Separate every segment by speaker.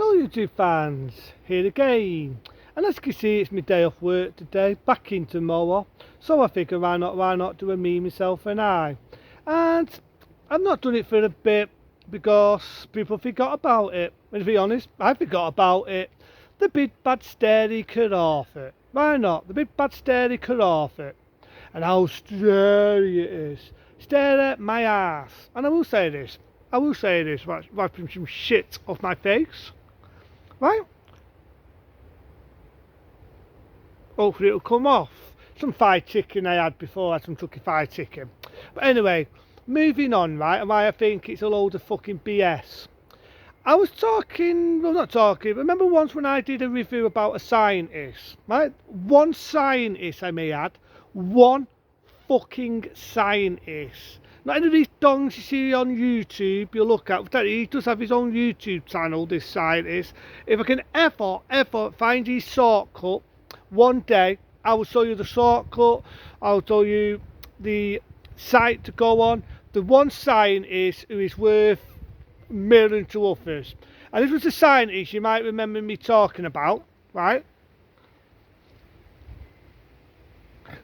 Speaker 1: Hello YouTube fans, here again. And as you can see, it's my day off work today, back in tomorrow. So I figure why not do a me, myself and I. And I've not done it for a bit because people forgot about it. And to be honest, I forgot about it. The big bad stary cut off it. Why not? The big bad stary cut off it. And how scary it is. Stare at my ass. And I will say this, wiping some shit off my face. Right? Hopefully it'll come off. Some fried chicken I had before, I had some chucky fried chicken. But anyway, moving on, right, and why I think it's a load of fucking BS. I was talking, well not talking, remember once when I did a review about a scientist, right? One scientist I may add, one fucking scientist. Not any of these dongs you see on YouTube you look at. He does have his own YouTube channel, this scientist. If I can ever find his shortcut, one day I will show you the shortcut. I'll tell you the site to go on. The one scientist who is worth millions to others. And this was the scientist you might remember me talking about, right?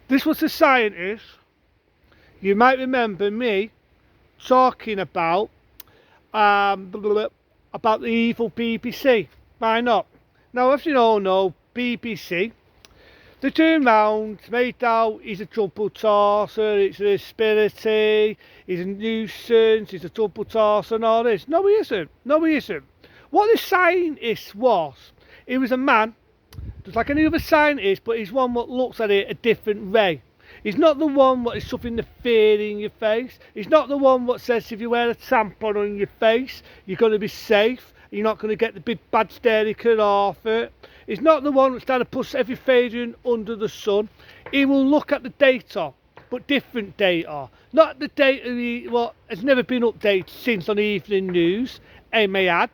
Speaker 1: This was the scientist you might remember me talking about the evil BBC. Why not? Now, as you all know, BBC, they turn round, made out he's a trouble tosser, it's a conspiracy, he's a nuisance, he's a trouble tosser and all this. No, he isn't. No, he isn't. What the scientist was, he was a man, just like any other scientist, but he's one that looks at it a different way. He's not the one that is shoving the fear in your face. He's not the one that says if you wear a tampon on your face, you're going to be safe. You're not going to get the big bad stary cut off it. He's not the one that's trying to push every variant under the sun. He will look at the data, but different data. Not the data what has never been updated since on the evening news, I may add.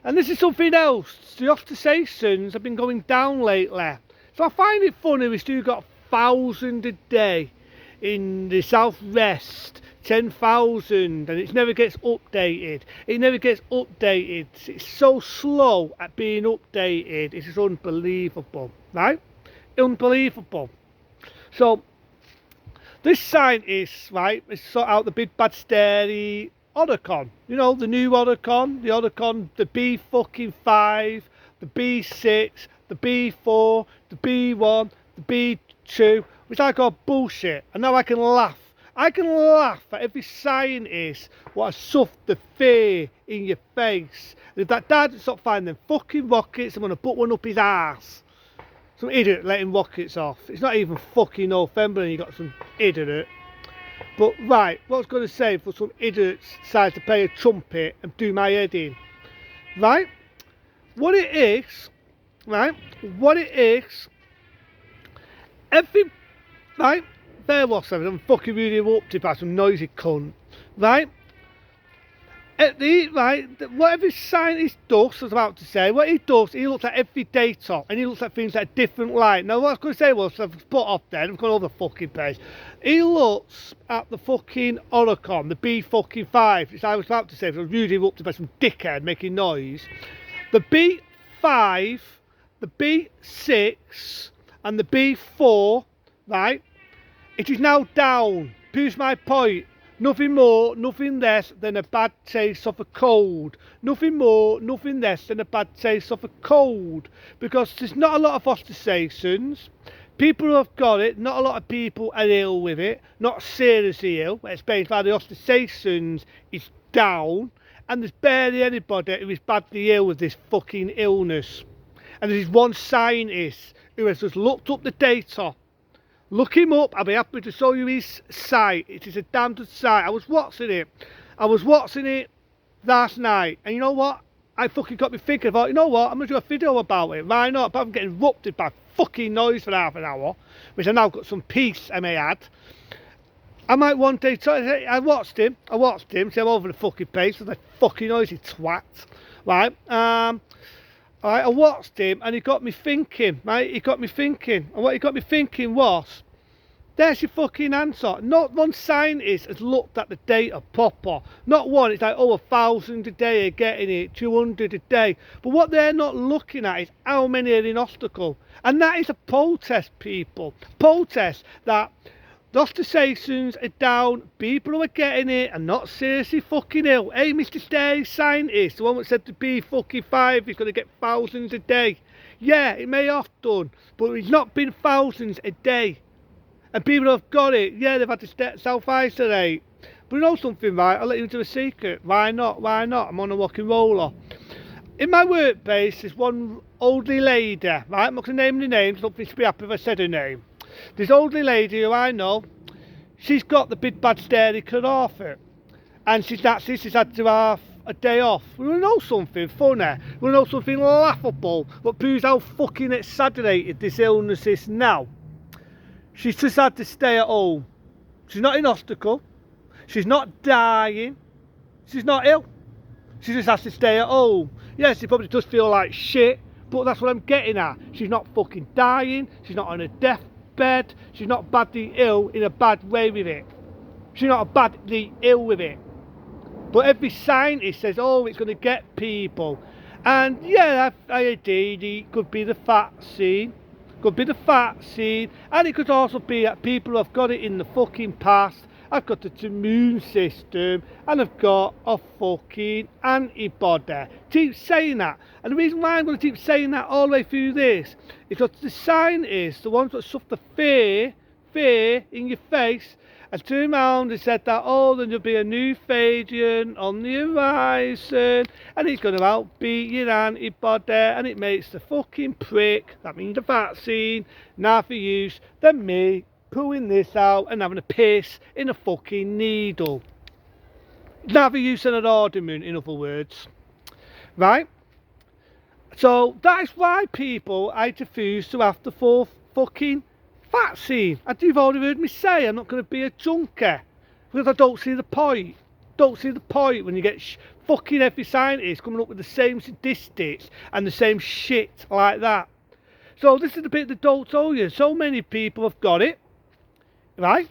Speaker 1: And this is something else. The ostracations have been going down lately. So I find it funny we still got 1,000 a day in the southwest, 10,000, and it never gets updated. It never gets updated. It's so slow at being updated. It's just unbelievable, right? Unbelievable. So this scientist, right, has sought out the big bad stary Otacon. You know, the new Otacon, the B fucking 5, the B6, the B4, the B1, the B2, which I call bullshit. And now I can laugh. I can laugh at every scientist what has stuffed the fear in your face. And if that dad doesn't stop finding them fucking rockets, I'm going to put one up his ass. Some idiot letting rockets off. It's not even fucking November and you got some idiot. But right, what I was going to say for some idiots decide to play a trumpet and do my head in. Right? What it is, right? What it is, right? There was something, I'm fucking really erupted by some noisy cunt. Right? What every scientist does, I was about to say, what he does, he looks at every data and he looks at things at a different light. Now, what I was going to say was, I've put off then, I've gone over the fucking page. He looks at the fucking Oricon, the B fucking 5, which I was about to say, I was really erupted by some dickhead making noise. The B5, the B6, and the B4, right? It is now down. Proves my point. Nothing more, nothing less than a bad taste of a cold. Nothing more, nothing less than a bad taste of a cold. Because there's not a lot of ostracations. People who have got it, not a lot of people are ill with it. Not seriously ill. But explains why the ostracations is down. And there's barely anybody who is badly ill with this fucking illness. And there's one scientist who has just looked up the data. Look him up. I'll be happy to show you his site. It is a damn good site. I was watching it last night. And you know what? I fucking got me thinking about, you know what? I'm going to do a video about it. Why not? Apart from getting erupted by fucking noise for half an hour, which I now got some peace, I may add. I might one day try. I watched him, so I'm over the fucking place. It's a fucking noisy twat. Right? Alright, I watched him and he got me thinking, right? He got me thinking. And what he got me thinking was, There's your fucking answer. Not one scientist has looked at the data proper. Not one. It's like, oh, 1,000 a day are getting it, 200 a day. But what they're not looking at is how many are in hospital. And that is a protest, people. Protest that the hospitalizations are down, people who are getting it are not seriously fucking ill. Hey, Mr. Stay, scientist, the one that said to be fucking 5 is going to get thousands a day. Yeah, it may have done, but it's not been thousands a day. And people who have got it, yeah, they've had to self-isolate. But you know something, right? I'll let you into a secret. Why not? Why not? I'm on a walking roller. In my workplace, there's one elderly lady, right? I'm not going to name the name, so don't think she'll be happy if I said her name. This elderly lady who I know, she's got the big bad stary carotid. And she's had to have a day off. We want to know something funny. We want to know something laughable. What proves how fucking exaggerated this illness is now. She's just had to stay at home. She's not in hospital. She's not dying. She's not ill. She just has to stay at home. Yes, she probably does feel like shit, but that's what I'm getting at. She's not fucking dying. She's not on a deathbed. She's not badly ill in a bad way with it. She's not badly ill with it. But every scientist says, oh, it's going to get people. And yeah, I indeed, it could be the vaccine. Could be the vaccine, and it could also be that people who have got it in the fucking past have got the immune system and have got a fucking antibody. Keep saying that, and the reason why I'm going to keep saying that all the way through this is because the scientists, the ones that stuff the fear in your face, and turned around and said that, oh, then there'll be a new variant on the horizon and it's going to outbeat your antibody and it makes the fucking prick, that means the vaccine, now for use than me pulling this out and having a piss in a fucking needle. Now for use than an ornament, in other words. Right? So that is why people I refuse to have the fourth fucking vaccine. And you've already heard me say I'm not going to be a junkie because I don't see the point. Don't see the point when you get fucking every scientist coming up with the same statistics and the same shit like that. So this is the bit that don't tell you. So many people have got it, right?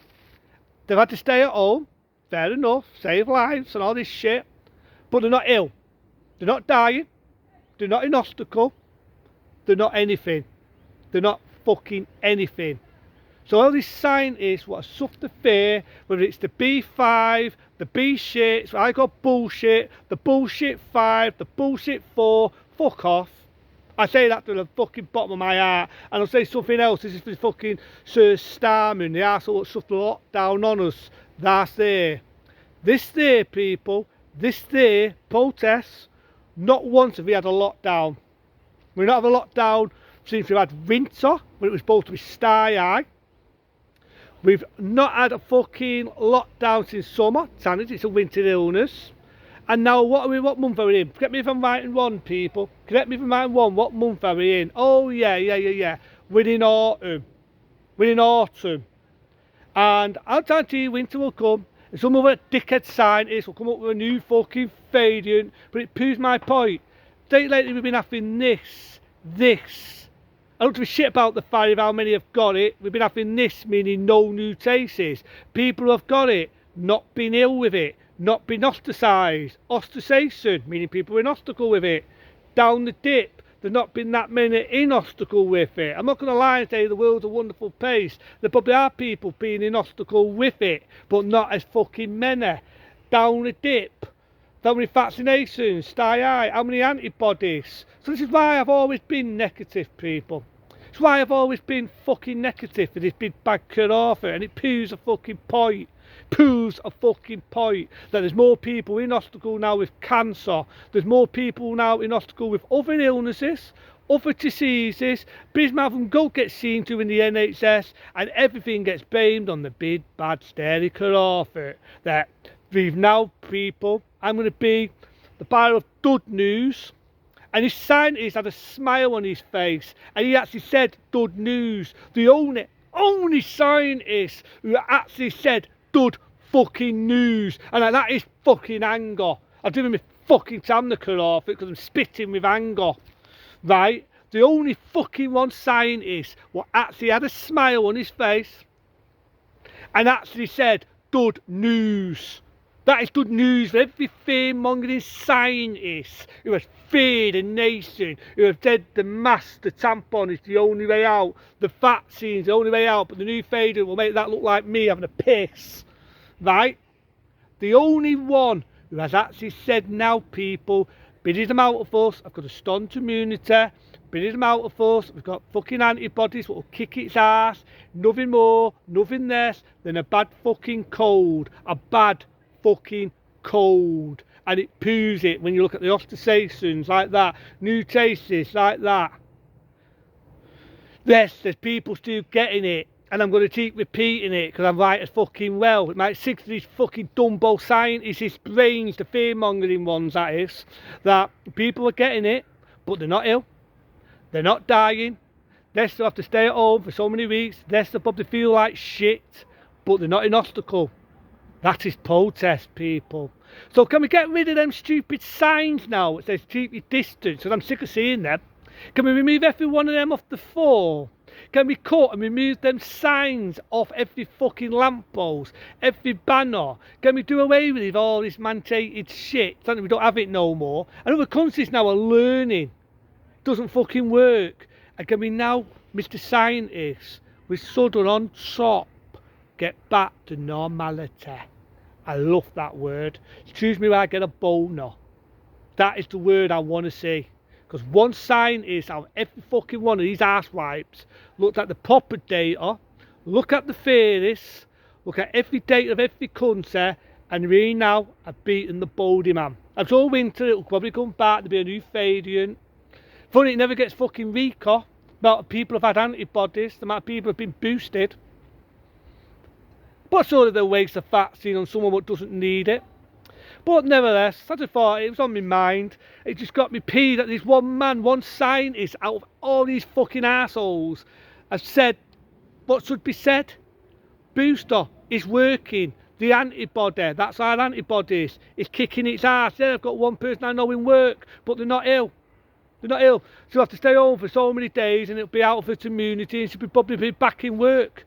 Speaker 1: They've had to stay at home, fair enough, save lives and all this shit, but they're not ill. They're not dying. They're not in hospital. They're not anything. They're not fucking anything. So all these scientists what suffer the fear, whether it's the B5, the B shit, so I got bullshit, the bullshit 5, the bullshit 4, fuck off. I say that to the fucking bottom of my heart, and I'll say something else. This is for fucking Sir Starman, the arsehole that suffered the lockdown on us. That's there. This there, people, this there, protests, not once have we had a lockdown. We're not having a lockdown since we've had winter, when it was supposed to be sky-high. We've not had a fucking lockdown since summer. It's a winter illness. And now what month are we in? Correct me if I'm writing wrong, people. Correct me if I'm writing wrong. What month are we in? Oh yeah. We're in autumn. We're in autumn. And I'll tell you winter will come. And some other dickhead scientists will come up with a new fucking variant. But it proves my point. Lately we've been having this. I don't give a shit about the fact of how many have got it. We've been having this, meaning no new cases. People who have got it, not been ill with it, not been ostracised. Ostracization, meaning people in hospital with it. Down the dip, there's not been that many in hospital with it. I'm not going to lie and say the world's a wonderful place. There probably are people being in hospital with it, but not as fucking many. Down the dip. How many vaccinations, sky high, how many antibodies. So this is why I've always been negative, people. It's why I've always been fucking negative for this big bad carotid, and it proves a fucking point. Proves a fucking point that there's more people in hospital now with cancer. There's more people now in hospital with other illnesses, other diseases. Bismarck and go get seen to in the NHS, and everything gets blamed on the big bad scary carotid. That we've now, people, I'm going to be the bearer of good news. And his scientist had a smile on his face, and he actually said good news. The only scientist who actually said good fucking news, and that is fucking anger. I'm doing my fucking Tamnaker off it because I'm spitting with anger, right? The only fucking one scientist what actually had a smile on his face, and actually said, good news. That is good news for every fear-mongering scientist who has feared a nation, who have said the mask, the tampon is the only way out, the vaccine's the only way out, but the new fader will make that look like me having a piss. Right? The only one who has actually said now, people, biddies them out of us, I've got a stunned immunity, biddies them out of us, we've got fucking antibodies that will kick its ass, nothing more, nothing less than a bad fucking cold, a bad fucking cold, and it poos it when you look at the ostracations like that, new cases like that. Yes, there's people still getting it, and I'm going to keep repeating it because I'm right as fucking well. It might sick to these fucking dumbo scientists, his brains, the fear-mongering ones that is, that people are getting it, but they're not ill, they're not dying, they still have to stay at home for so many weeks, they still probably feel like shit, but they're not in hospital. That is protest, people. So can we get rid of them stupid signs now that says keep your distance, because I'm sick of seeing them. Can we remove every one of them off the floor? Can we cut and remove them signs off every fucking lamppost, every banner? Can we do away with all this mandated shit so that we don't have it no more? And other countries now are learning it doesn't fucking work. And can we now, Mr. Scientist, with Southern on top, get back to normality? I love that word. Excuse me when I get a boner. That is the word I want to see. Because one scientist out of every fucking one of these arse wipes looked at the proper data, look at the theorists, look at every data of every country, and we now have beaten the baldy man. I'm sure winter it'll probably come back to be a new variant. Funny, it never gets fucking weaker. The amount of people have had antibodies, the amount of people have been boosted. But sort of the waste of vaccine on someone that doesn't need it. But nevertheless, I just thought it was on my mind. It just got me peed that this one man, one scientist out of all these fucking assholes has said what should be said. Booster is working. The antibody, that's our antibodies, is kicking its ass. Yeah, I've got one person I know in work, but they're not ill. They're not ill. She'll have to stay home for so many days and it'll be out of its immunity and she'll probably be back in work.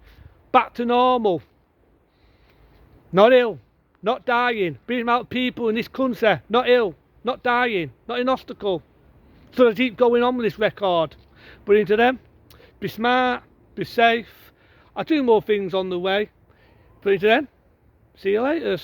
Speaker 1: Back to normal. Not ill. Not dying. Being out people in this country, not ill, not dying, not in hospital. So I keep going on with this record. But into them, be smart, be safe. I'll do more things on the way. But into them, see you later.